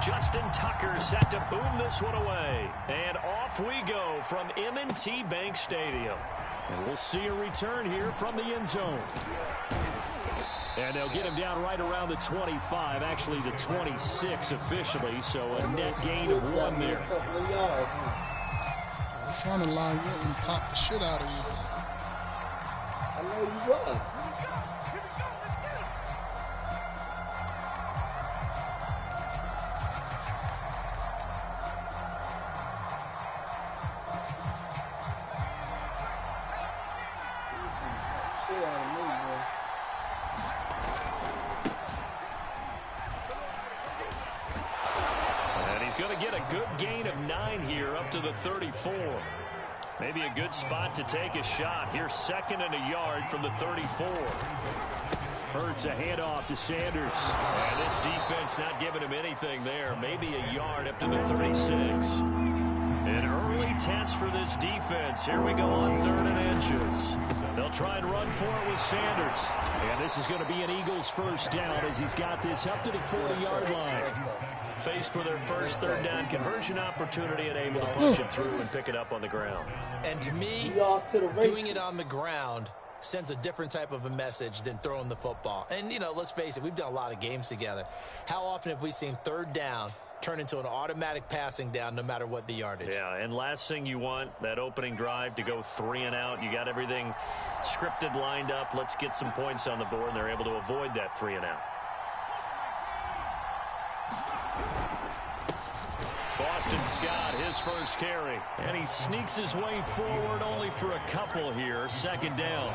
Justin Tucker set to boom this one away. And off we go from M&T Bank Stadium. And we'll see a return here from the end zone. And they'll get him down right around the 25, actually the 26 officially, so a net gain of 1 there. I was trying to line you up and pop the shit out of you. I know you was. Shit out of me, boy. And he's going to get a good gain of 9 here up to the 34. Maybe a good spot to take a shot. Here's 2nd and a yard from the 34. Hurts a handoff to Sanders. And this defense not giving him anything there. Maybe a yard up to the 36. An early test for this defense. Here we go on 3rd and inches. They'll try and run for it with Sanders. And this is going to be an Eagles first down as he's got this up to the 40-yard line. Faced with their first 3rd down conversion opportunity and able to punch it through and pick it up on the ground. And to me, doing it on the ground sends a different type of a message than throwing the football. And, you know, let's face it, we've done a lot of games together. How often have we seen 3rd down turn into an automatic passing down no matter what the yardage? Yeah, and last thing you want, that opening drive to go 3 and out. You got everything scripted, lined up. Let's get some points on the board, and they're able to avoid that 3 and out. Boston Scott, his first carry. And he sneaks his way forward only for a couple here. 2nd down.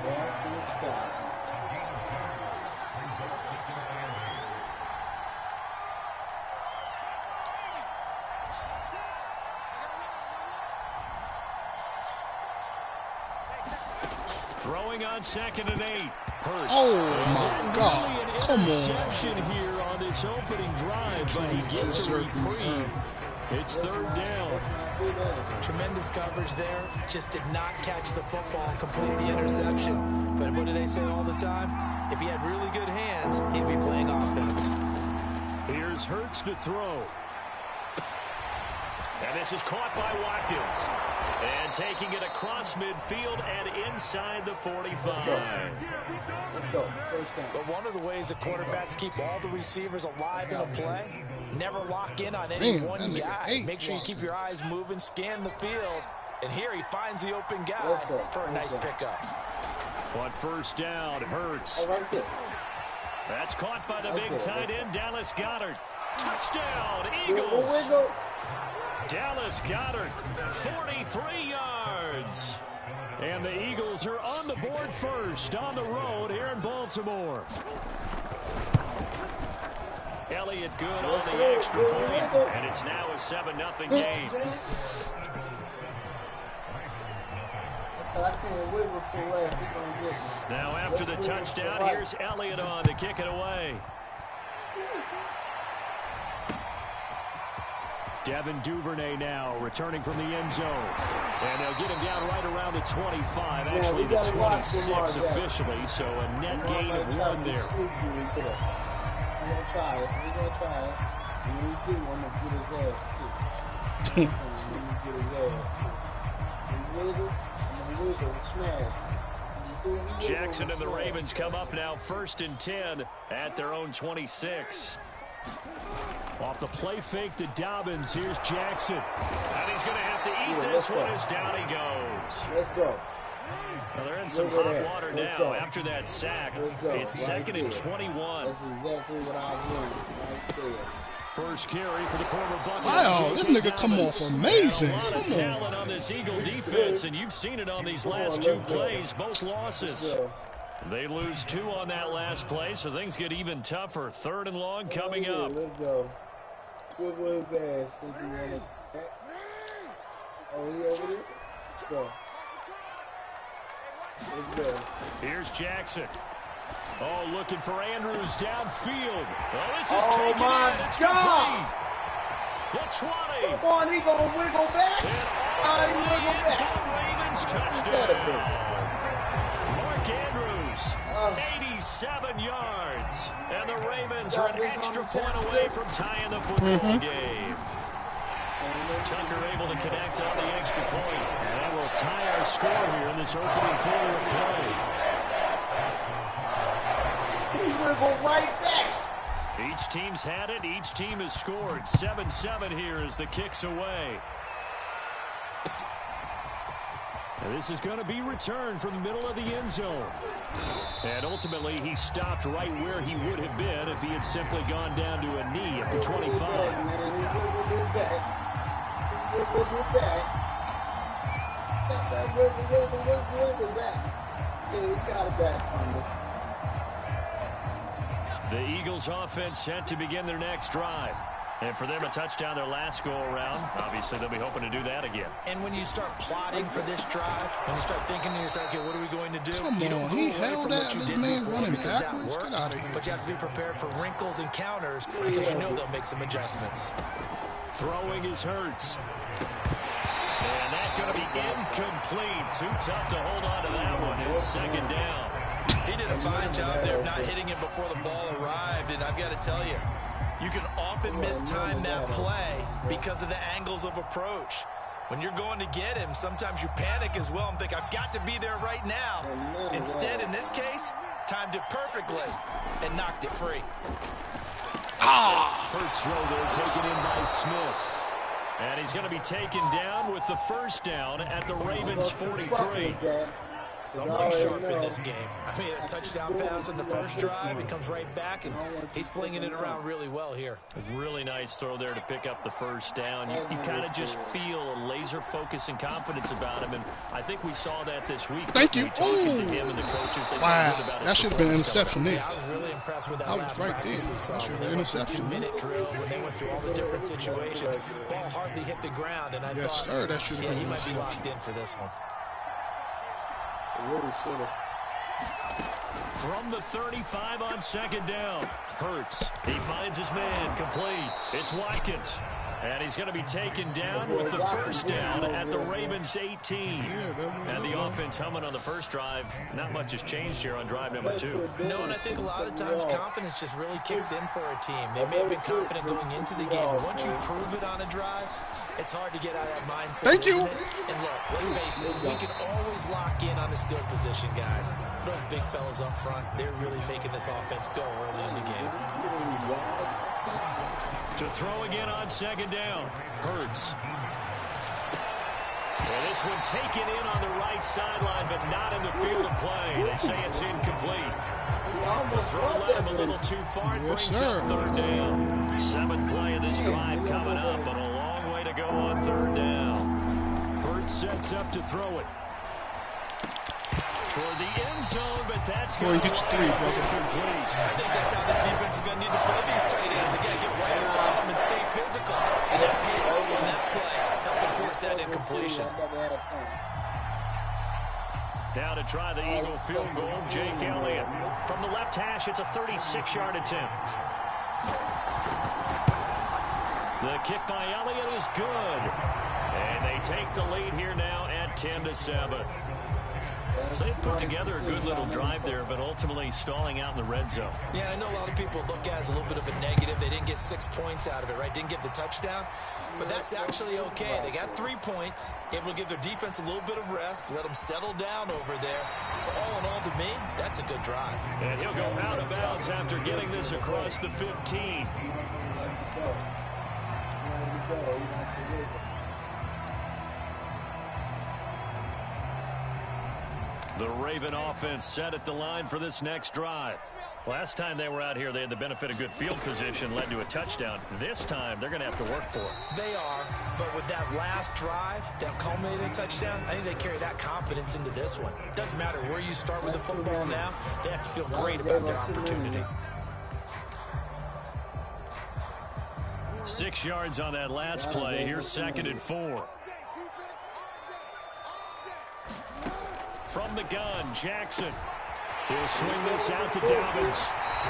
Boston Scott. Throwing on 2nd and 8. Hurts. Oh, my God. Come on. Interception here on this opening drive, but he gets a reprieve. It's 3rd down. Tremendous coverage there. Just did not catch the football and complete the interception. But what do they say all the time? If he had really good hands, he'd be playing offense. Here's Hurts to throw. And this is caught by Watkins. And taking it across midfield and inside the 45. Let's go. First down. But one of the ways the quarterbacks keep all the receivers alive in a play, never lock in on any one guy. Make sure you keep your eyes moving, scan the field. And here he finds the open guy for a nice pickup. On 1st down, Hurts. That's caught by the big tight end, Dallas Goedert. Touchdown, Eagles. Dallas Goedert, 43 yards. And the Eagles are on the board first on the road here in Baltimore. Elliott good on the extra point, and it's now a 7-0 game. Now after the touchdown, here's Elliott on to kick it away. Devin Duvernay now returning from the end zone. And they'll get him down right around the 25, actually the 26 officially, so a net gain of 1 there. We're going to try it. We're going to try it. And when we do, I'm going to get his ass, too. I'm going to get his ass, too. We wiggle, I'm going to wiggle and smash. Jackson and the Ravens come up now 1st and 10 at their own 26. Off the play fake to Dobbins. Here's Jackson. And he's going to have to eat this one as down he goes. Let's go. Well, they're in some hot water now after that sack. It's 2nd and 21. That's exactly what I was doing right there. First carry for the former Buccaneers. Wow, this nigga come off amazing. A lot of talent on this Eagle defense, and you've seen it on these last 2 plays, both losses. They lose 2 on that last play, so things get even tougher. 3rd and long coming up. Let's go. Good was his ass since he wanted. Oh, he over there? Let's go. Let's go. Here's Jackson. Oh, looking for Andrews downfield. Oh, this is taken in. It's complete. The 20. Come on, he gonna wiggle back. And all the way in for the Ravens touchdown. Mark Andrews, 57 yards. And the Ravens are an extra point away from tying the football game. Tucker able to connect on the extra point. And that will tie our score here in this opening quarter of play. He wiggled right back. Each team's had it. Each team has scored. 7-7 here as the kick's away. And this is going to be returned from the middle of the end zone. And ultimately, he stopped right where he would have been if he had simply gone down to a knee at the 25. He wiggled it back. He wiggled it back. Got that wiggle back. Yeah, he got it back from me. The Eagles offense set to begin their next drive. And for them, a touchdown their last go-around. Obviously, they'll be hoping to do that again. And when you start plotting for this drive, when you start thinking to yourself, okay, what are we going to do? Come on, he held that. This man running backwards. Get out of here. But you have to be prepared for wrinkles and counters because you know they'll make some adjustments. Throwing is Hurts. And that's going to be incomplete. Too tough to hold on to that one. It's second down. He did a fine job there of not hitting it before the ball arrived. And I've got to tell you, you can often mistime that play because of the angles of approach. When you're going to get him, sometimes you panic as well and think, I've got to be there right now. Instead, in this case, timed it perfectly and knocked it free. Hurts throw there, taken in by Smith. And he's going to be taken down with the first down at the Ravens 43. Someone sharp in this game. I mean, a touchdown pass in the first drive. He comes right back, and he's flinging it around really well here. A really nice throw there to pick up the first down. You kind of just feel a laser focus and confidence about him, and I think we saw that this week. Thank you. Wow, that should have been an interception there. I was really impressed with that. I was right there. That should have been an interception. Minute drill when they went through all the different situations. Ball hardly hit the ground, and I thought, sir, that should have been he an might be interception. locked in for this one. Really should have. From the 35 on second down. Hurts. He finds his man. Complete. It's Watkins. And he's going to be taken down with the first down at the Ravens 18. And the offense humming on the first drive. Not much has changed here on drive number 2. No, and I think a lot of times confidence just really kicks in for a team. They may have been confident going into the game, but once you prove it on a drive, it's hard to get out of that mindset. Thank you. And look, let's face it, we can always lock in on the skill position, guys. Those big fellas up front, they're really making this offense go early in the game. To throw again on second down. Hurts. Well, this one taken in on the right sideline, but not in the field of play. They say it's incomplete. The throw led him a little too far. It brings up third down. 7th play of this drive coming up, but a long way to go on third down. Hurts sets up to throw it. Toward the end zone, but that's going to get you 3, brother. Complete. I think that's how this defense is going to need to play these tight ends. Again, get right above them and stay physical. And that paid off on that play, helping force that incompletion. Now to try the Eagle field goal, Jake Elliott. From the left hash, it's a 36-yard attempt. The kick by Elliott is good. And they take the lead here now at 10-7. So they put together a good little drive there, but ultimately stalling out in the red zone. Yeah, I know a lot of people look at it as a little bit of a negative. They didn't get 6 points out of it, right? Didn't get the touchdown. But that's actually okay. They got 3 points, able to give their defense a little bit of rest, let them settle down over there. So all in all, to me, that's a good drive. And he'll go out of bounds after getting this across the 15. The Raven offense set at the line for this next drive. Last time they were out here, they had the benefit of good field position, led to a touchdown. This time, they're going to have to work for it. They are, but with that last drive, that culminating touchdown, I think they carry that confidence into this one. It doesn't matter where you start with the football now, they have to feel great about their opportunity. 6 yards on that last play. Here's 2nd and 4. From the gun, Jackson. He'll swing this out to Dobbins.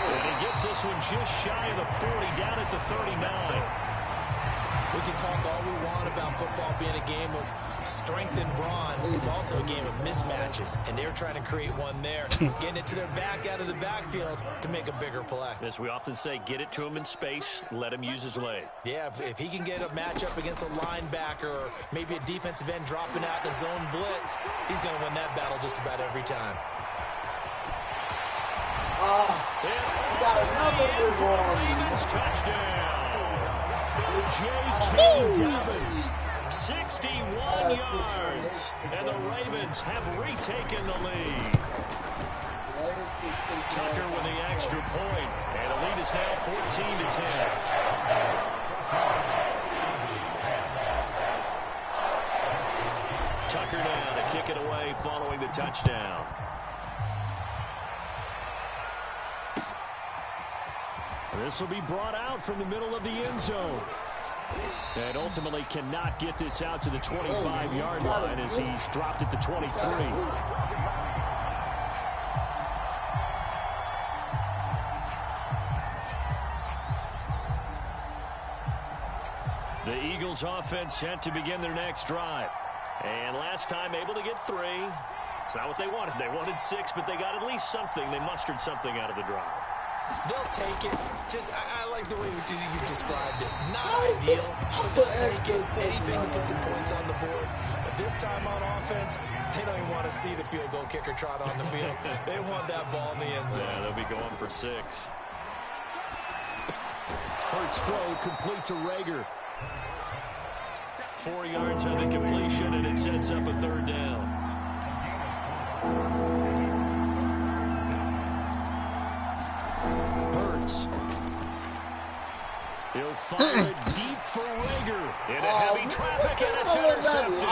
And he gets this one just shy of the 40, down at the 39. We can talk all we want about football being a game of strength and brawn. It's also a game of mismatches, and they're trying to create one there, getting it to their back out of the backfield to make a bigger play. As we often say, get it to him in space, let him use his leg. Yeah, if he can get a matchup against a linebacker or maybe a defensive end dropping out in a zone blitz, he's going to win that battle just about every time. Got another big Ravens touchdown. J.K. Dobbins, 61 yards. And the Ravens have retaken the lead. Tucker with the extra point. And the lead is now 14-10. Tucker now to kick it away following the touchdown. This will be brought out from the middle of the end zone. And ultimately cannot get this out to the 25-yard line as he's dropped at the 23. The Eagles offense set to begin their next drive. And last time able to get 3. It's not what they wanted. They wanted 6, but they got at least something. They mustered something out of the drive. They'll take it. I like the way you described it. Not ideal, but they'll take it. Anything to put some points on the board. But this time on offense, they don't even want to see the field goal kicker trot on the field. They want that ball in the end zone. Yeah, they'll be going for 6. Hurts throw complete to Rager. 4 yards on the completion, and it sets up a 3rd down. He'll fire it deep for Rager. In a heavy traffic, and it's intercepted.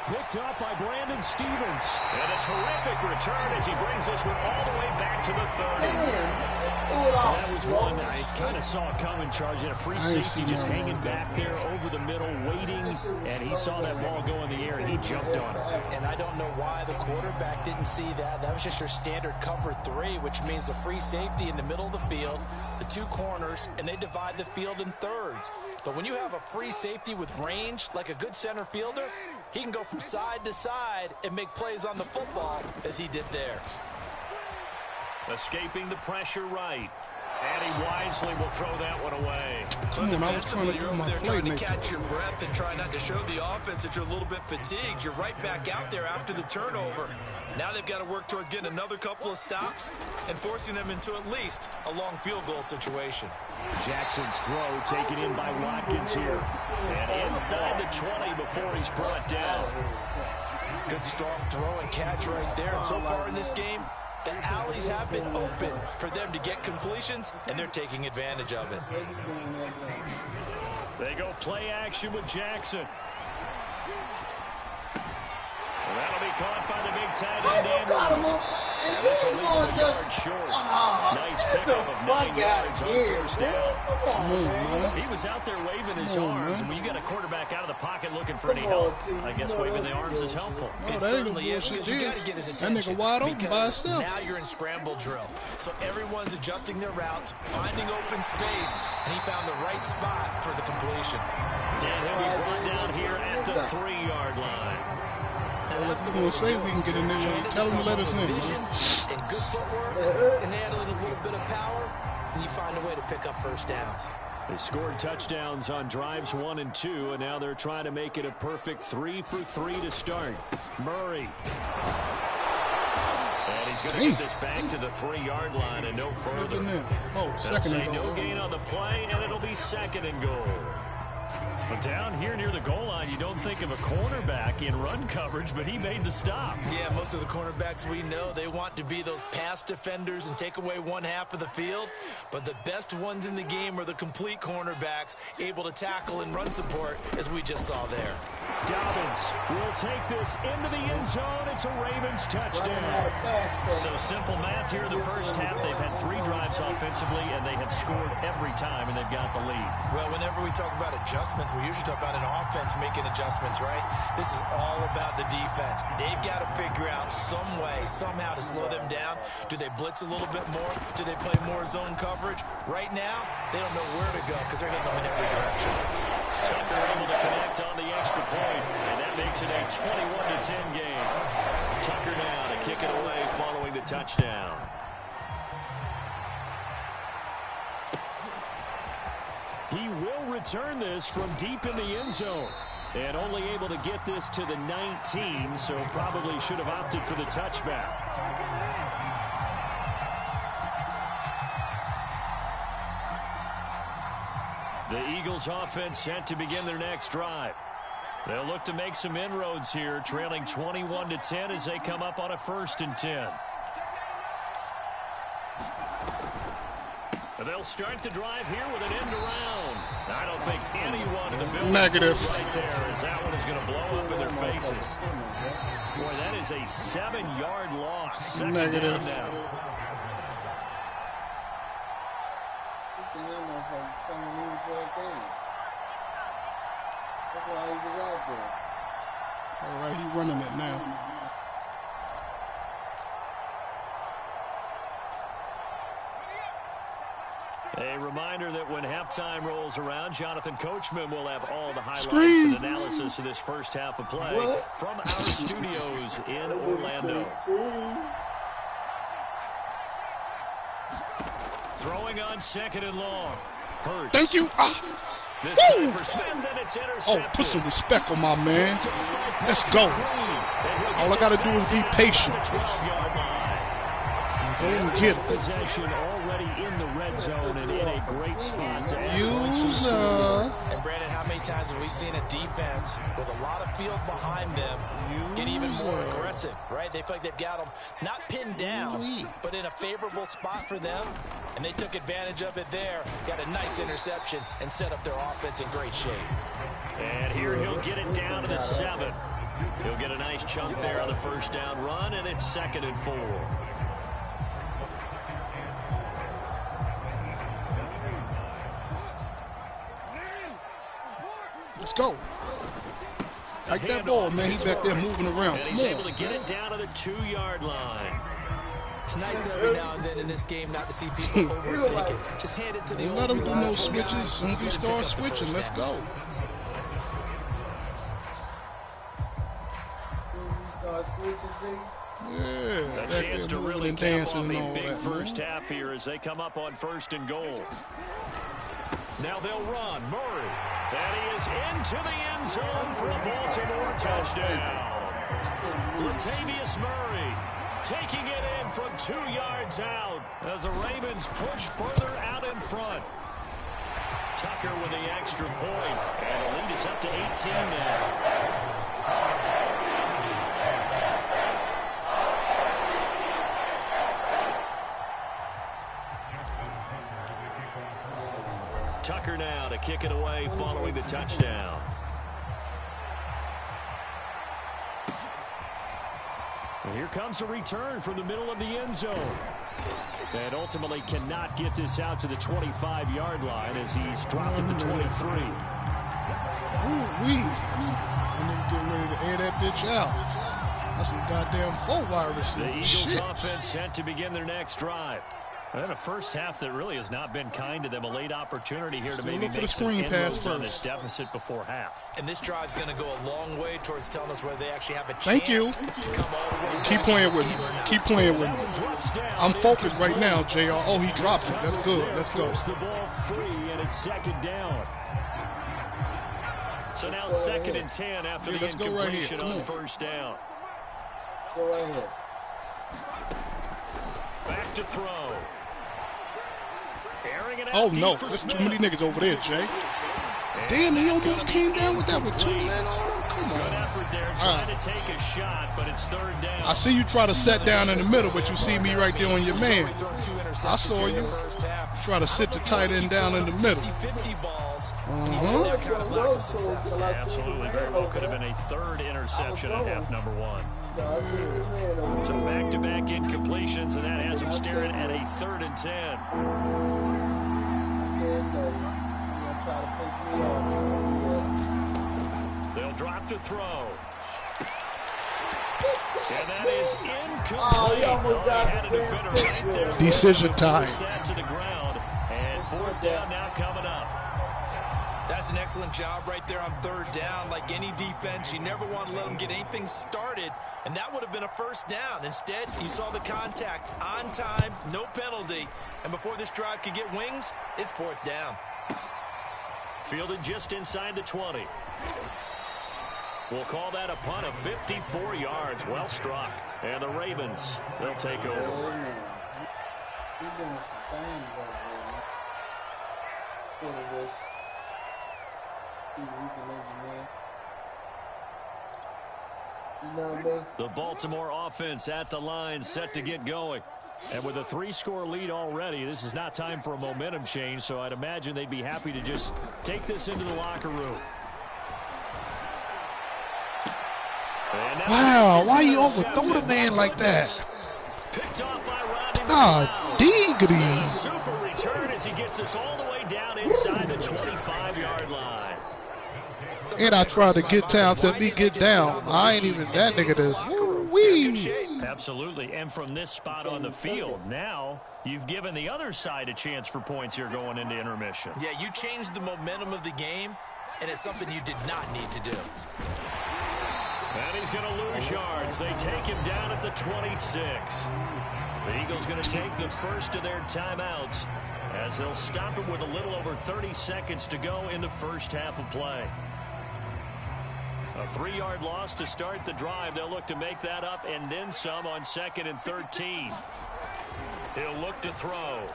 Picked up by Brandon Stevens. And a terrific return as he brings this one all the way back to the 30. That was one I kind of saw coming, charging a free safety just hanging back there over the middle, waiting, and he saw that ball go in the air, and he jumped on it. And I don't know why the quarterback didn't see that. That was just your standard cover 3, which means the free safety in the middle of the field, the 2 corners, and they divide the field in thirds. But when you have a free safety with range, like a good center fielder, he can go from side to side and make plays on the football as he did there. Escaping the pressure right. And he wisely will throw that one away. Defensively, you're over there trying to catch your breath and try not to show the offense that you're a little bit fatigued. You're right back out there after the turnover. Now they've got to work towards getting another couple of stops and forcing them into at least a long field goal situation. Jackson's throw taken in by Watkins here. And inside the 20 before he's brought down. Good strong throw and catch right there. And so far in this game, the alleys have been open for them to get completions, and they're taking advantage of it. They go play action with Jackson. And that'll be caught by the big tight end, Andrews. And this will leave him a yard short. Nice pickup of 9 yards on 1st down. He was out there waving his arms, and when you got a quarterback out of the pocket looking for any help, I guess waving the arms is helpful. Oh, that ain't no bullshit, dude. That nigga wide open by himself. Now you're in scramble drill. So everyone's adjusting their routes, finding open space, and he found the right spot for the completion. And he'll be brought down here at the 3-yard line. We're going to say we can get in there. Tell them to let us in. And good footwork, and add a little bit of power, and you find a way to pick up 1st downs. They scored touchdowns on drives 1 and 2, and now they're trying to make it a perfect 3 for 3 to start. Murray. And he's going to get this back to the 3-yard line and no further. Oh, 2nd and goal. No gain on the play, and it'll be 2nd and goal. But down here near the goal line, you don't think of a cornerback in run coverage, but he made the stop. Yeah, most of the cornerbacks we know, they want to be those pass defenders and take away 1/2 of the field. But the best ones in the game are the complete cornerbacks, able to tackle and run support, as we just saw there. Dobbins will take this into the end zone. It's a Ravens touchdown. So simple math here in the first half. They've had 3 drives offensively, and they have scored every time, and they've got the lead. Well, whenever we talk about adjustments, we usually talk about an offense making adjustments, right? This is all about the defense. They've got to figure out some way, somehow to slow them down. Do they blitz a little bit more? Do they play more zone coverage? Right now, they don't know where to go because they're hitting them in every direction. Tucker able to connect on the extra point, and that makes it a 21-10 game. Tucker now to kick it away following the touchdown. He will return this from deep in the end zone. And only able to get this to the 19, so probably should have opted for the touchback. The Eagles offense set to begin their next drive. They'll look to make some inroads here, trailing 21-10 as they come up on a 1st and 10. They'll start the drive here with an end around. I don't think anyone in the building negative right there, as that one is going to blow up in their faces. Boy, that is a 7-yard loss. Negative. All right, he's running it now. A reminder that when halftime rolls around, Jonathan Coachman will have all the highlights Screen. and analysis of this first half of play from our studios in Orlando. Throwing on 2nd and long. Hurts. Thank you. This time for Smith, and it's intercepted. Oh, put some respect on my man. Let's go. All I got to do is be patient. Go and get it. Possession already in the red zone and in a great spot to User. And Brandon, how many times have we seen a defense with a lot of field behind them get even more aggressive, right? They feel like they've got them not pinned down, but in a favorable spot for them, and they took advantage of it there. Got a nice interception and set up their offense in great shape. And here he'll get it down to the 7. He'll get a nice chunk there on the first down run, and it's 2nd and 4. Let's go. Like that ball, man. He's back there moving around. And he's able to get it down to the 2-yard line. It's nice every now and then in this game not to see people overthink it. Just hand it to the Don't let him do no switches. As soon as he starts switching, let's go. Yeah, a chance to really cap off a big first half here as they come up on 1st and goal. Now they'll run. Murray. And he is into the end zone for a Baltimore touchdown. Latavius Murray taking it in from 2 yards out as the Ravens push further out in front. Tucker with the extra point, and the lead is up to 18 now. Tucker now to kick it away following the touchdown. And here comes a return from the middle of the end zone. And ultimately cannot get this out to the 25-yard line as he's dropped at the 23. Ooh-wee. I need to get ready to air that bitch out. That's a goddamn 4-wide receiver. The Eagles offense set to begin their next drive. And a first half that really has not been kind to them. A late opportunity here to maybe make some inroads on this deficit before half. And this drive's going to go a long way towards telling us whether they actually have a chance. Thank you. Keep playing with me. Keep playing with me. I'm focused right now, JR. Oh, he dropped it. That's good. Let's go. The ball free, and it's 2nd down. So now 2nd and 10 after the incompletion on 1st down. Go right here. Back to throw. Oh, no. There's too many niggas over there, Jay. Damn, he almost came down with that with 2 men on him. Come on. Good effort there, trying to take a shot, but it's 3rd down. I see you try to set down in the middle, but you see me right there on your man. I saw you. Try to sit the tight end down in the middle. Absolutely, very well could have been a 3rd interception in half number 1. So back-to-back incompletions, and that has him staring at a 3rd and 10. They'll drop to throw. And that is incomplete. Had a defender right there. Decision time. To the ground, and 4th down now coming up. That's an excellent job right there on third down. Like any defense, you never want to let them get anything started, and that would have been a first down. Instead, you saw the contact on time, no penalty, and before this drive could get wings, it's fourth down. Fielded just inside the 20. We'll call that a punt of 54 yards. Well struck. And the Ravens, they'll take over. He's doing some things over there. What is this? We can engineer. You know what I mean? The Baltimore offense at the line, set to get going. And with a 3-score lead already, this is not time for a momentum change, so I'd imagine they'd be happy to just take this into the locker room. Wow, why you overthrow the man like that? Picked off by Rodney. Ah, diggity. Super return as he gets us all the way down inside the 25-yard line. And I tried to get down to me get down. I ain't even that nigga to wee. Absolutely. And from this spot on the field, now you've given the other side a chance for points here going into intermission. Yeah, you changed the momentum of the game, and it's something you did not need to do. And he's going to lose yards. They take him down at the 26. The Eagles going to take the first of their timeouts as they'll stop it with a little over 30 seconds to go in the first half of play. A 3-yard loss to start the drive. They'll look to make that up and then some on 2nd and 13. He'll look to throw.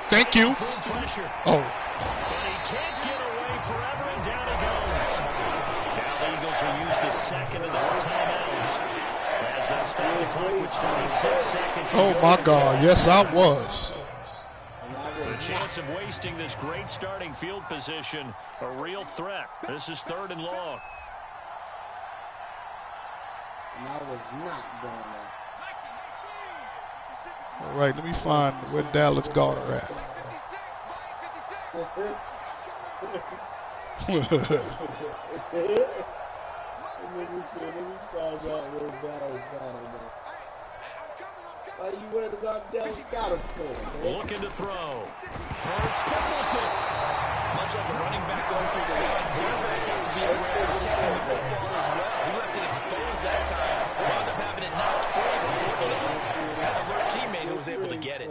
Thank you. Full pressure. Oh. But he can't get away forever, and down he goes. Now the Eagles will use the second of their timeouts as they'll stop the clock with 26 seconds. Oh my God. Yes, I was. The chance of wasting this great starting field position, a real threat. This is 3rd and long. And I was not doing that. All right, let me find where Dallas got her at. You worried about Dallas got him for, man? Looking to throw. Hurts fumbles it. Much like a running back going through the line, quarterbacks have to be aware of protecting the football as well. He left it exposed that time. Wound up having it knocked free, but fortunately, had an alert teammate who was able to get it.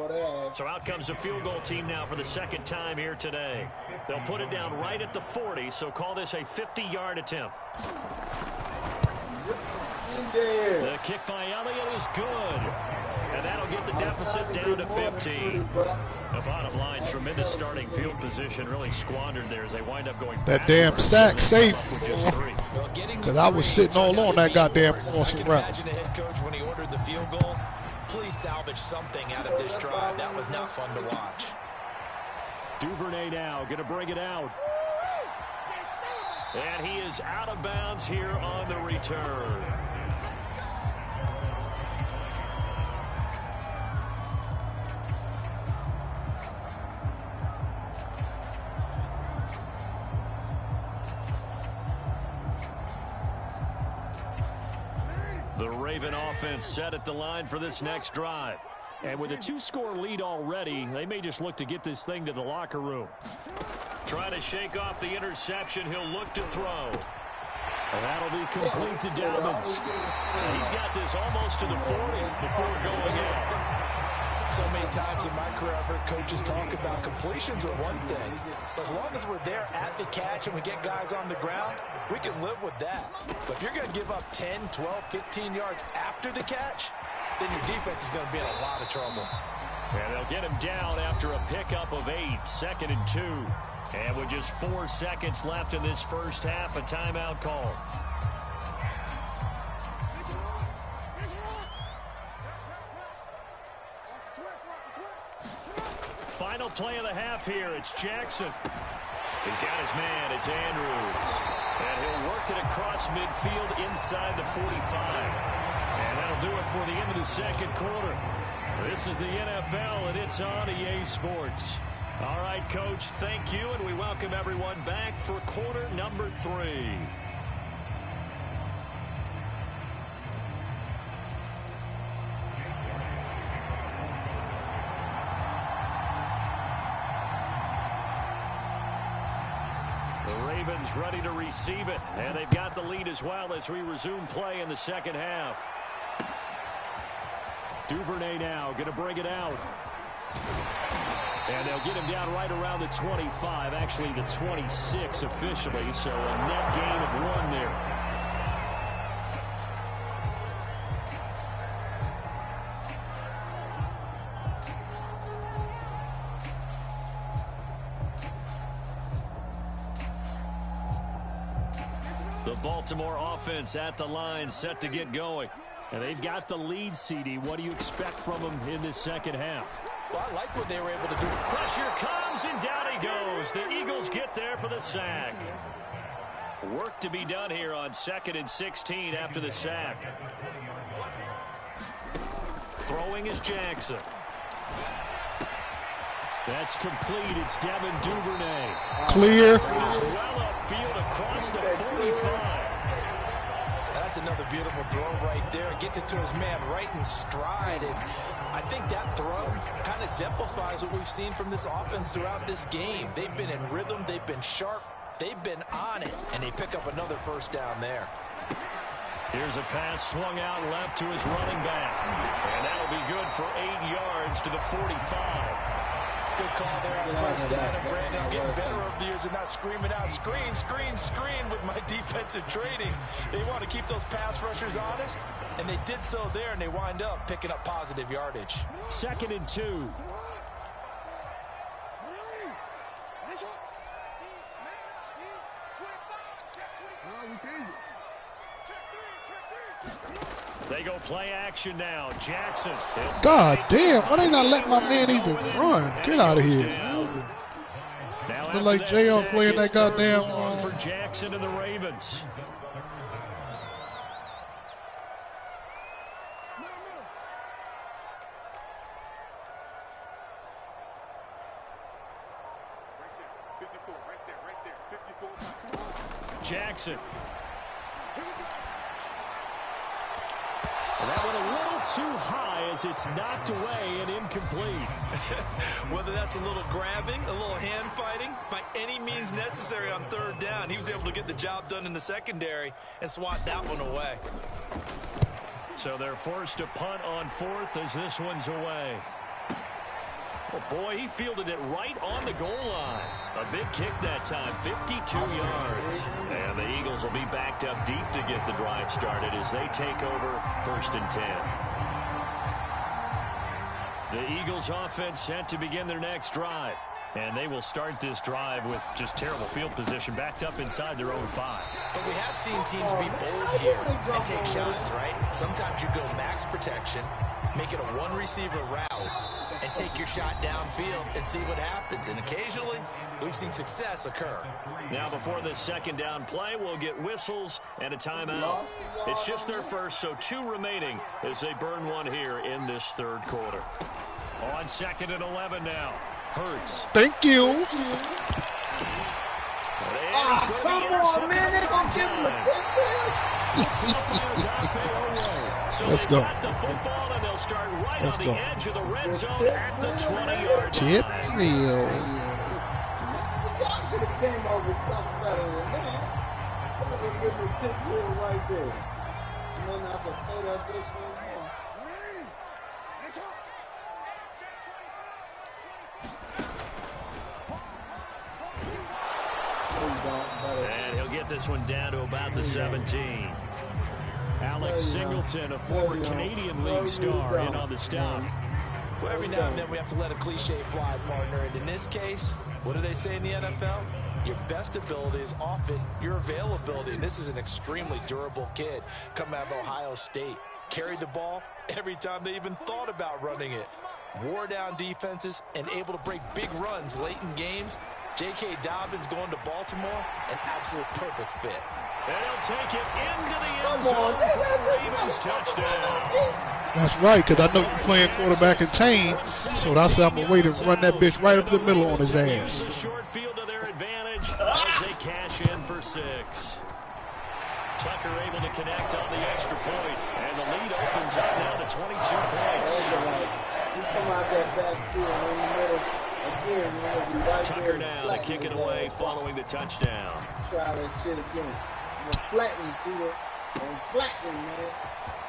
So out comes a field goal team now for the second time here today. They'll put it down right at the 40, so call this a 50-yard attempt. The kick by Elliott is good. And that'll get the deficit down to 15. The bottom line, tremendous starting field position, really squandered there as they wind up going. That damn sack saved me. Because I was sitting all on that goddamn awesome route. Imagine the head coach when he ordered the field goal. Please salvage something out of this drive. That was not fun to watch. Duvernay now going to bring it out. And he is out of bounds here on the return. The Raven offense set at the line for this next drive. And with a 2-score lead already, they may just look to get this thing to the locker room. Trying to shake off the interception. He'll look to throw. And that'll be complete to Dobbins. And he's got this almost to the 40 before going in. So many times in my career, I've heard coaches talk about completions are one thing. But as long as we're there at the catch and we get guys on the ground, we can live with that. But if you're going to give up 10, 12, 15 yards after the catch, then your defense is going to be in a lot of trouble. And they'll get him down after a pickup of 8, 2nd and 2. And with just 4 seconds left in this first half, a timeout call. Final play of the half here. It's Jackson. He's got his man. It's Andrews. And he'll work it across midfield inside the 45. And that'll do it for the end of the second quarter. This is the NFL, and it's on EA Sports. All right, Coach, thank you, and we welcome everyone back for quarter number 3. The Ravens ready to receive it, and they've got the lead as well as we resume play in the second half. Duvernay now going to bring it out. And they'll get him down right around the 25, actually the 26 officially, so a net gain of 1 there. The Baltimore offense at the line, set to get going. And they've got the lead, CD. What do you expect from them in this second half? Well, I like what they were able to do. Pressure comes, and down he goes. The Eagles get there for the sack. Work to be done here on 2nd and 16 after the sack. Throwing is Jackson. That's complete. It's Devin Duvernay. Clear. Well upfield across the 45. That's another beautiful throw right there. Gets it to his man right in stride. And I think that throw kind of exemplifies what we've seen from this offense throughout this game. They've been in rhythm. They've been sharp. They've been on it. And they pick up another first down there. Here's a pass swung out left to his running back. And that'll be good for 8 yards to the 45. Good call there on first down. And Brandon, I'm getting better over the years and not screaming out, screen, screen, screen with my defensive training. They want to keep those pass rushers honest, and they did so there, and they wind up picking up positive yardage. 2nd and 2. They go play action now. Jackson. God damn, why they not let my man even run? Get out of here. Look like J.R. playing that goddamn for Jackson and the Ravens. Jackson. And that went a little too high as it's knocked away and incomplete. Whether that's a little grabbing, a little hand fighting, by any means necessary on 3rd down, he was able to get the job done in the secondary and swat that one away. So they're forced to punt on 4th as this one's away. Oh boy, he fielded it right on the goal line. A big kick that time, 52 yards. And the Eagles will be backed up deep to get the drive started as they take over 1st and 10. The Eagles offense set to begin their next drive. And they will start this drive with just terrible field position backed up inside their own 5. But we have seen teams be bold here and take shots, right? Sometimes you go max protection, make it a one-receiver route, and take your shot downfield and see what happens. And occasionally, we've seen success occur. Now, before this 2nd down play, we'll get whistles and a timeout. It's just their first, so 2 remaining as they burn 1 here in this 3rd quarter. On 2nd and 11 now. Hurts. Thank you. Come on, man. They're going to give him a 10. So Let's go. Got the football, and they'll start right Let's on go. the edge of the red zone at the 20-yard Tip line. reel. Y'all could have came up with something better than that. Could have been the tip reel right there. And then I could throw that bitch no more. And he'll get this one down to about the 17. Alex Singleton, a former Canadian League star, in on the stop. Well, every now and then we have to let a cliche fly, partner. And in this case, what do they say in the NFL? Your best ability is often your availability. And this is an extremely durable kid coming out of Ohio State. Carried the ball every time they even thought about running it. Wore down defenses and able to break big runs late in games. J.K. Dobbins going to Baltimore, an absolute perfect fit. And he'll take it into the end zone for Ravens touchdown. That's right, because I know you're playing quarterback and Tane, so that's how I'm going to wait and run that bitch right up the middle on his ass. The short field to their advantage as they cash in for 6. Tucker able to connect on the extra point, and the lead opens up now to 22 points. You come out that backfield in the middle, Again, man, be right Tucker there now to kick it away following the touchdown. Try that shit again. You're flattening, Tila. I'm flattening, man.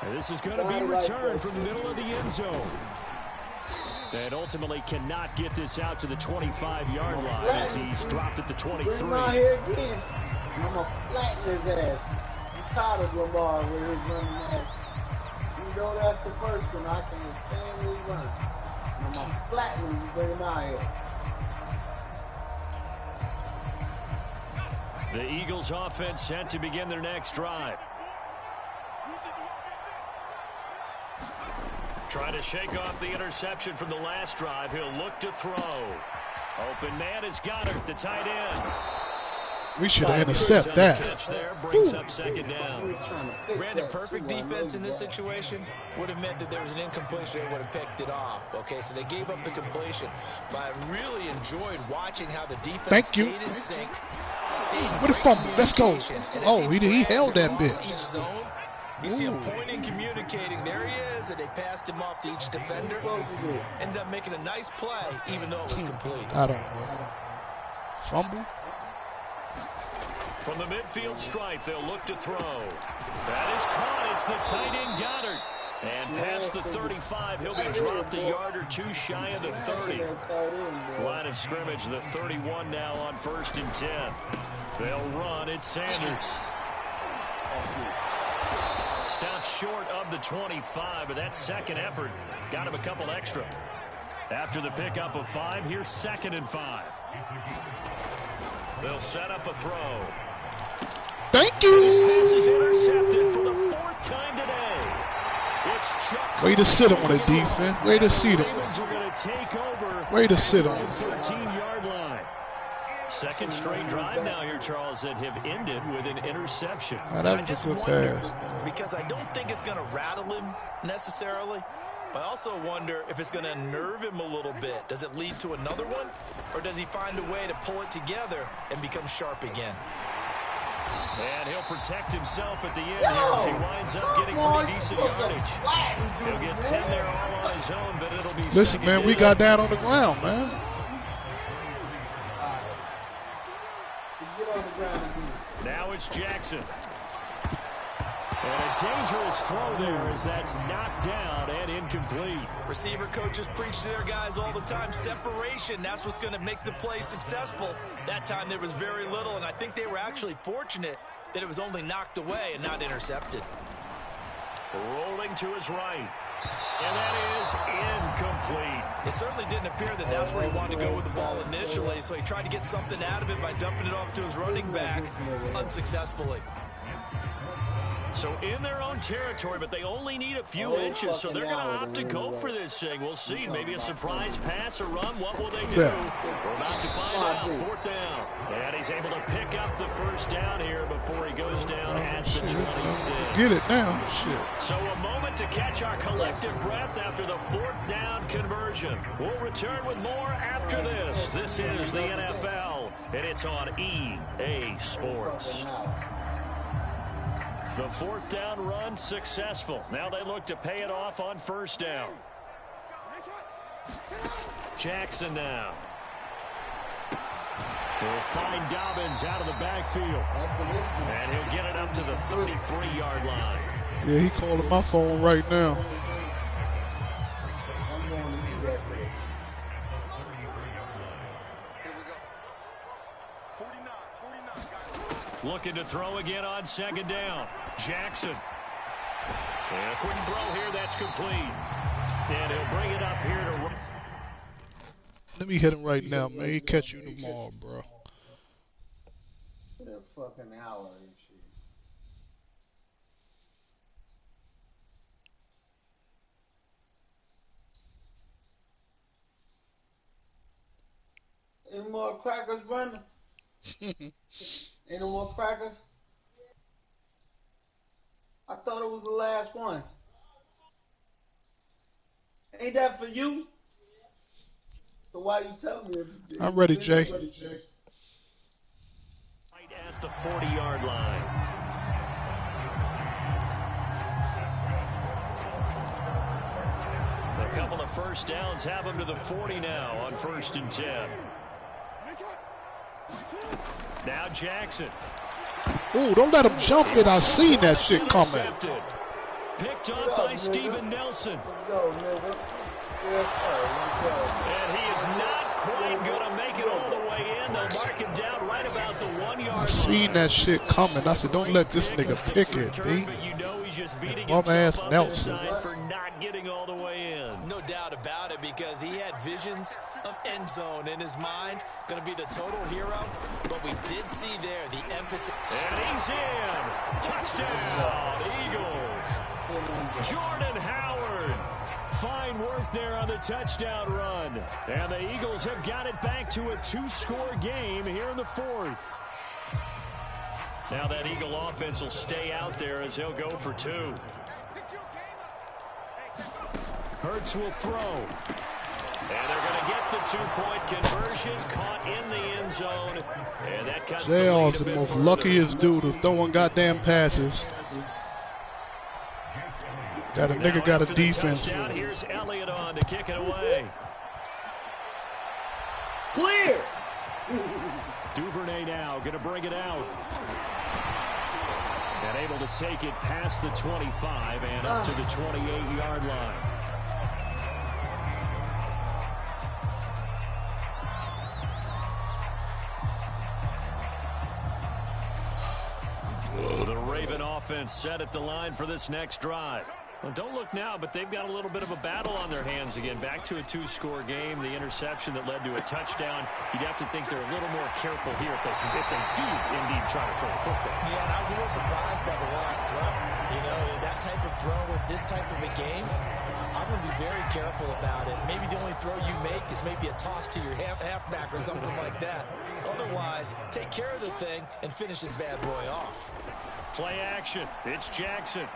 And this is going to be returned from the middle of the end zone. And ultimately cannot get this out to the 25-yard line as he's dropped at the 23. Bring him out here again. And I'm going to flatten his ass. I'm tired of Lamar with his running ass. You know that's the first one. I can't stand when he run. And I'm going to flatten him and bring him out here. The Eagles offense set to begin their next drive. Trying to shake off the interception from the last drive. He'll look to throw. Open man is Goddard, the tight end. We should have intercepted that. There brings up second down. Brandon, perfect defense in this situation would have meant that there was an incompletion. They would have picked it off. Okay, so they gave up the completion. But I really enjoyed watching how the defense stayed in sync. What a fumble. Let's go. Oh, he held that bit. You see him pointing, communicating. There he is, and they passed him off to each defender. Ended up making a nice play, even though it was complete. I don't know. Fumble? From the midfield stripe, they'll look to throw. That is caught. It's the tight end Goddard. And past the 35, he'll be dropped a yard or two shy of the 30. Line of scrimmage, the 31 now on 1st and 10. They'll run. It's Sanders. Stops short of the 25, but that second effort got him a couple extra. After the pickup of 5, here's 2nd and 5. They'll set up a throw. Thank you. This is intercepted for the 4th time today. It's Chuck. Way to sit on it, defense. Way to sit on Ravens are going to take over. Way to sit on it. 13-yard line. Second straight drive now here, Charles, that have ended with an interception. Oh, that was a good pass. Because I don't think it's going to rattle him necessarily. But I also wonder if it's going to nerve him a little bit. Does it lead to another one? Or does he find a way to pull it together and become sharp again? And he'll protect himself at the end here as he winds up getting pretty decent yardage. He'll get 10 there all on his own, but it'll be... Listen, man, we got down on the ground, man. Now it's Jackson. And a dangerous throw there as that's knocked down and incomplete. Receiver coaches preach to their guys all the time. Separation, that's what's going to make the play successful. That time there was very little, and I think they were actually fortunate that it was only knocked away and not intercepted. Rolling to his right. And that is incomplete. It certainly didn't appear that that's where he wanted to go with the ball initially, so he tried to get something out of it by dumping it off to his running back unsuccessfully. So in their own territory, but they only need a few inches, so they're going to opt to go for this thing. We'll see. Maybe a surprise pass or run. What will they do? We're about to find out. 4th down. And he's able to pick up the 1st down here before he goes down at the 26. Get it now. Shit. So a moment to catch our collective breath after the 4th down conversion. We'll return with more after this. This is the NFL, and it's on EA Sports. The 4th down run successful. Now they look to pay it off on 1st down. Jackson now. He'll find Dobbins out of the backfield. And he'll get it up to the 33-yard line. Yeah, he calling my phone right now. Looking to throw again on 2nd down. Jackson. And a quick throw here, that's complete. And he'll bring it up here to... Let me hit him right now, man. He'll catch you tomorrow, bro. They're fucking hour and shit. Any more crackers, Brandon? Ain't no more crackers? I thought it was the last one. Ain't that for you? So why you tell me? I'm ready, Jay. Right at the 40-yard line. A couple of of first downs have him to the 40 now on 1st and 10. Now Jackson. Ooh, don't let him jump it. I seen that shit coming. Picked up by Steven Nelson. Let's go, nigga. Yes, sir. Let's go. And he is not quite going to make it all the way in. They'll mark him down right about the 1 yard line. I seen that shit coming. I said, don't let this nigga pick it, B. But you know he's just beating Bum-ass himself up Nelson. inside for not getting all the way in. No doubt about it, because he had visions of end zone in his mind. Going to be the total hero. But we did see there the emphasis. And he's in. Touchdown, Eagles. Jordan Howard. Fine work there on the touchdown run. And the Eagles have got it back to a 2-score game here in the 4th. Now that Eagle offense will stay out there as he'll go for 2. Hurts will throw. And they're going to get the 2-point conversion, caught in the end zone. And that cuts JR's the most luckiest dude of throwing goddamn passes that a nigga got a defense for. Here's Elliott on to kick it away. Clear. Duvernay now going to bring it out. And able to take it past the 25 and up to the 28-yard line. The Raven offense set at the line for this next drive. Well, don't look now, but they've got a little bit of a battle on their hands again. Back to a 2-score game. The interception that led to a touchdown. You'd have to think they're a little more careful here if they do indeed try to throw the football. Yeah, and I was a little surprised by the last throw. You know, that type of throw with this type of a game, I'm going to be very careful about it. Maybe the only throw you make is maybe a toss to your halfback or something like that. Otherwise, take care of the thing and finish this bad boy off. Play action. It's Jackson.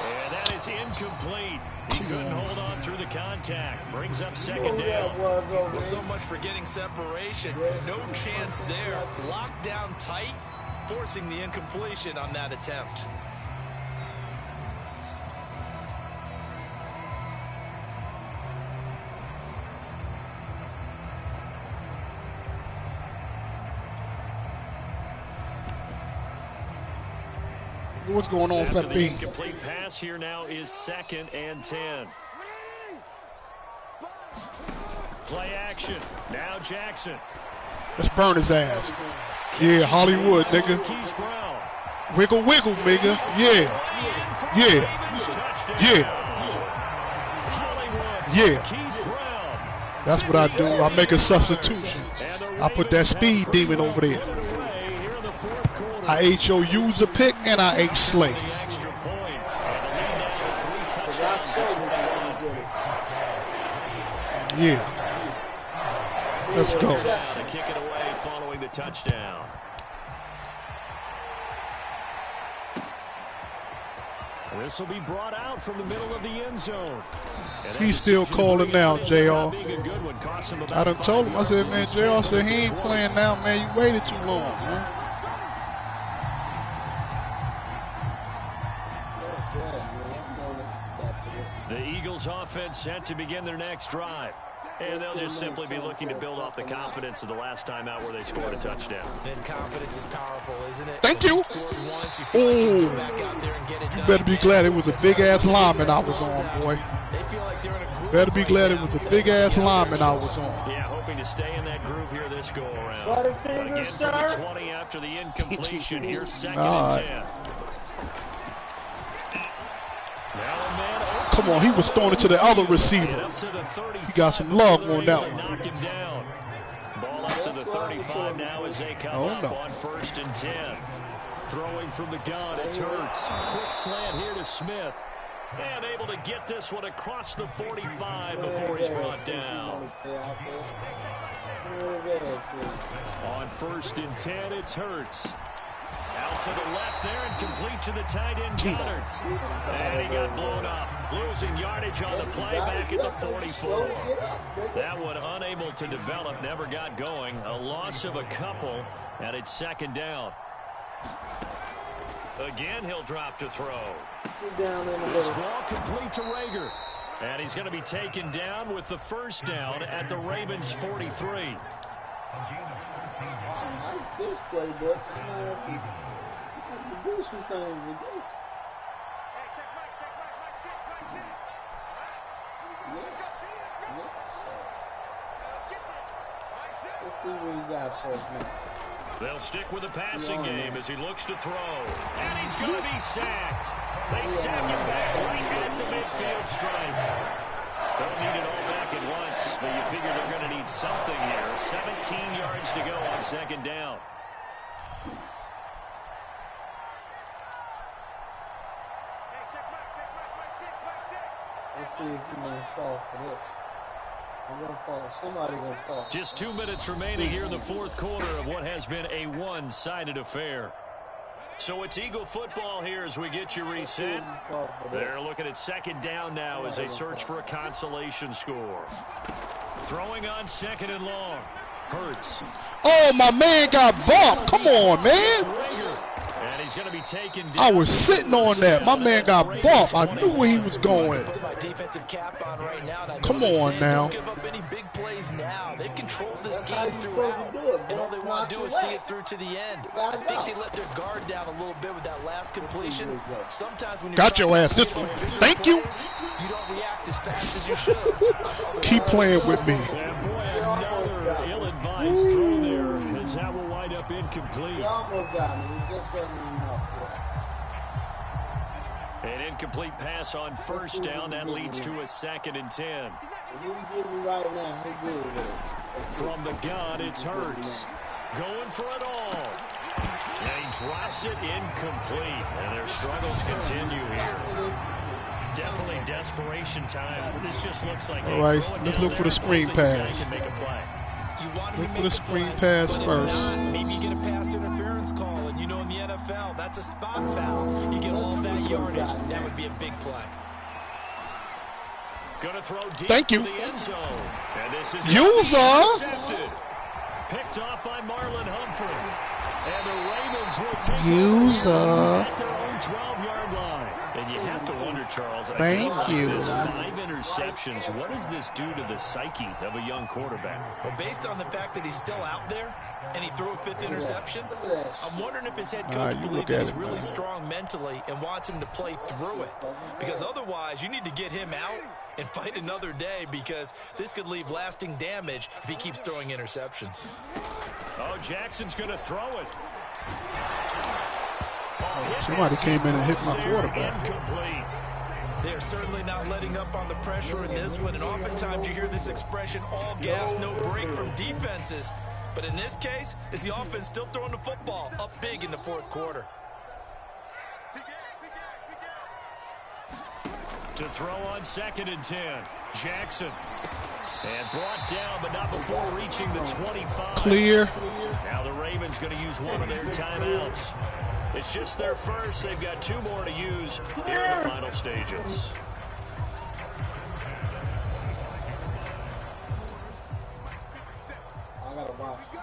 And that is incomplete. He couldn't hold on through the contact. Brings up second down. Well, so much for getting separation. No chance there. Locked down tight, forcing the incompletion on that attempt. What's going on, After Fat the B? incomplete pass here now is 2nd and 10. Play action. Now Jackson. Let's burn his ass. Yeah, Hollywood, nigga. Keys Brown. Wiggle, wiggle, nigga. Yeah. Yeah. Yeah. Hollywood. Yeah. Keys Brown. That's what I do. I make a substitution. I put that speed demon over there. I ate your user pick and I ate Slay. Yeah. Let's go. Kick it away following the touchdown. This will be brought out from the middle of the end zone. He's still calling now, JR. I done told him. I said, man, JR said he ain't playing now, man. You waited too long, man. The Eagles offense set to begin their next drive. And they'll just simply be looking to build off the confidence of the last time out where they scored a touchdown. And confidence is powerful, isn't it? Thank you. Oh, you better be glad it was a big-ass lineman I was on, boy. Better be glad it was a big-ass lineman I was on. Yeah, hoping to stay in that groove here this go-around. Butterfinger, Again, sir. for the 20 after the incompletion. Here's 2nd and 10. Come on, he was throwing it to the other receiver. He got some love on that one. Ball up to the 35 now as they come up on 1st and 10. Throwing from the gun, it's Hurts. Quick slant here to Smith. And able to get this one across the 45 before he's brought down. On 1st and 10, it's Hurts. Out to the left there and complete to the tight end, Goddard. And he got blown up. Losing yardage on the play back at the 44. That one unable to develop, never got going. A loss of a couple, and it's 2nd down. Again, he'll drop to throw. This ball complete to Rager. And he's going to be taken down with the first down at the Ravens' 43. I like this play, but I might have to do some things with this. Let's see what he got for us now. They'll stick with the passing game as he looks to throw. And he's going to be sacked. They sack him back right at the midfield stripe. Don't need it all back at once, but you figure they're going to need something here. 17 yards to go on second down. Let's see if he's going to fall for this. I'm going to fall. Somebody going to fall. Just 2 minutes remaining here in the fourth quarter of what has been a one-sided affair. So it's Eagle football here as we get you reset. They're looking at second down now as they search for a consolation score. Throwing on second and long. Hurts. Oh, my man got bumped. Come on, man. And he's going to be taken down. I was sitting on that. My man got bumped. I knew where he was going. Come on now. Give up any big plays now. They've controlled this game throughout, and all they want to do is see it through to the end. I think they let their guard down a little bit with that last completion. Sometimes when you got your ass this one. Thank you. You don't react as fast as you should. Keep playing with me. And boy, another ill-advised throw there as that will wind up incomplete. He almost got me. He just wasn't enough. An incomplete pass on first down. That leads to a 2nd and 10. He give me right now. He good with it. From the gun, it's Hurts. Going for it all. And he drops it incomplete. And their struggles continue here. Definitely desperation time. This just looks like... All right, let's look for the screen pass. Look for the screen pass first. Maybe you get a pass interference call, and you know in the NFL, that's a spot foul. You get all that yardage. That would be a big play. Gonna throw deep. Thank you. The end zone. And this is User. Picked off by Marlon Humphrey. And the Ravens will take User. at their own 12-yard line. And you have to wonder, Charles. Thank you. 5 interceptions. What does this do to the psyche of a young quarterback? Well, based on the fact that he's still out there and he threw a 5th interception, I'm wondering if his head coach believes that he's really strong mentally and wants him to play through it. Because otherwise, you need to get him out and fight another day, because this could leave lasting damage if he keeps throwing interceptions. Oh, Jackson's going to throw it. Somebody came in and hit my quarterback. Incomplete. They're certainly not letting up on the pressure in this one, and oftentimes you hear this expression, all gas, no break, from defenses. But in this case, is the offense still throwing the football up big in the fourth quarter? To throw on 2nd and 10. Jackson. And brought down, but not before reaching the 25. Clear. Now the Ravens going to use one of their timeouts. It's just their first. They've got 2 more to use here in the final stages. I gotta watch him.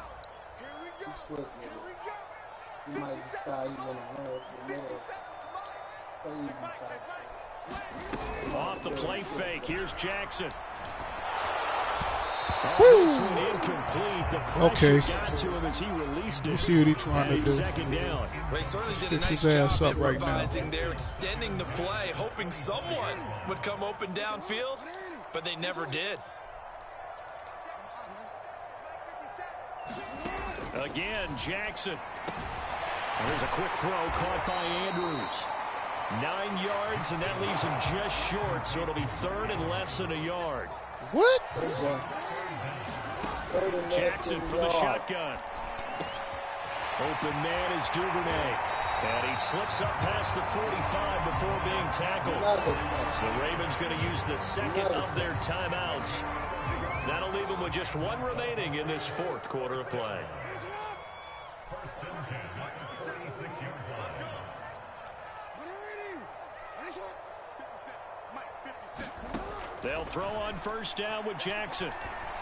He's slick with it. He might decide he wanna run with the legs. Off the play fake. Here's Jackson. Woo. This one incomplete. The pressure got to him as he released it. Let's see what he's trying to do. Second down. They certainly did Fix a nice his ass job up right now. They're extending the play, hoping someone would come open downfield, but they never did. Again, Jackson. There's a quick throw caught by Andrews. 9 yards, and that leaves him just short, so it'll be 3rd and less than a yard. What? Jackson from the shotgun. Open man is Duvernay. And he slips up past the 45 before being tackled. The Ravens going to use the 2nd of their timeouts. That'll leave them with just 1 remaining in this fourth quarter of play. They'll throw on first down with Jackson.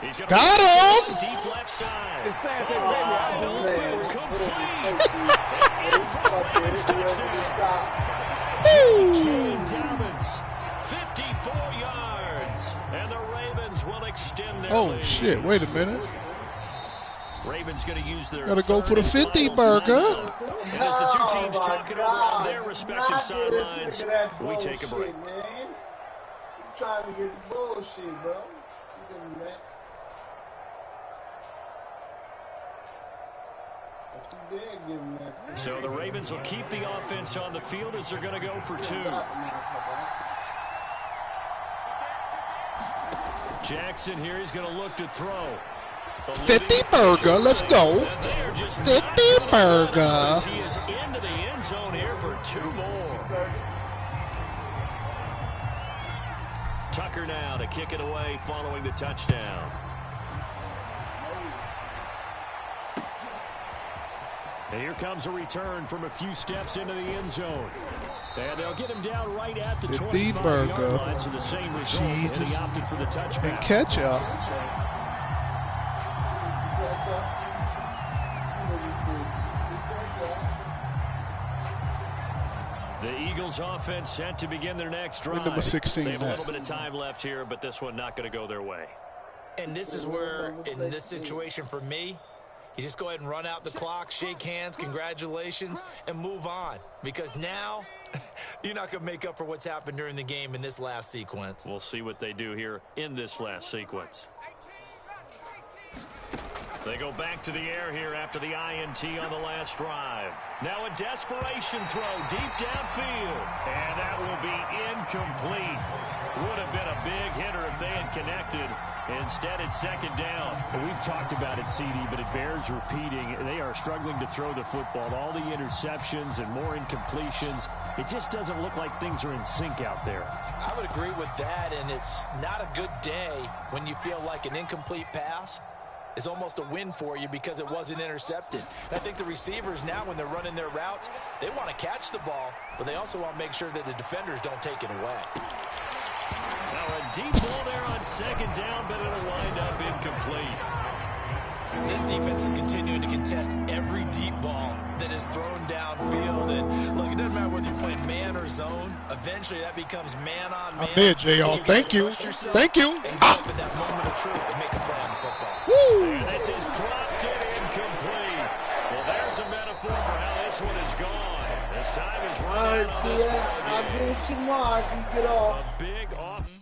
He's going to got him! Deep left side. Woo! 54 yards. there. Oh, shit. Wait a minute. Ravens going to use their Gotta go for the 50 burger. And as the two teams talking around their respective sidelines, we take a break. Man. You trying to get the bullshit, bro. You give him that. So the Ravens will keep the offense on the field as they're going to go for 2. Jackson here, he's going to look to throw. 50 burger, let's go. 50 burger. He is into the end zone here for 2 more. Tucker now to kick it away following the touchdown. And here comes a return from a few steps into the end zone. And they'll get him down right at the 25-yard line, so the same result. And he opted for the touchback. And catch up. The Eagles offense set to begin their next drive. Number 16. They have a little bit of time left here, but this one not going to go their way. And this is where, in this situation for me, you just go ahead and run out the clock, shake hands, congratulations, and move on. Because now, you're not going to make up for what's happened during the game in this last sequence. We'll see what they do here in this last sequence. They go back to the air here after the INT on the last drive. Now a desperation throw deep downfield. And that will be incomplete. Would have been a big hitter if they had connected. Instead, it's second down. We've talked about it, CD, but it bears repeating. They are struggling to throw the football. All the interceptions and more incompletions. It just doesn't look like things are in sync out there. I would agree with that, and it's not a good day when you feel like an incomplete pass is almost a win for you because it wasn't intercepted. And I think the receivers now, when they're running their routes, they want to catch the ball, but they also want to make sure that the defenders don't take it away. Now a deep ball there on second down, but it'll wind up incomplete. This defense is continuing to contest every deep ball that is thrown downfield. And look, it doesn't matter whether you play man or zone. Eventually, that becomes man on man. I'm there, JR. Thank you. Thank you. And up at that moment of truth and make a play on the football. Woo! And this is dropped in incomplete. Well, there's a metaphor for how this one is gone. This time is All right, see that? I'll give it to Mark. You get off. A big off.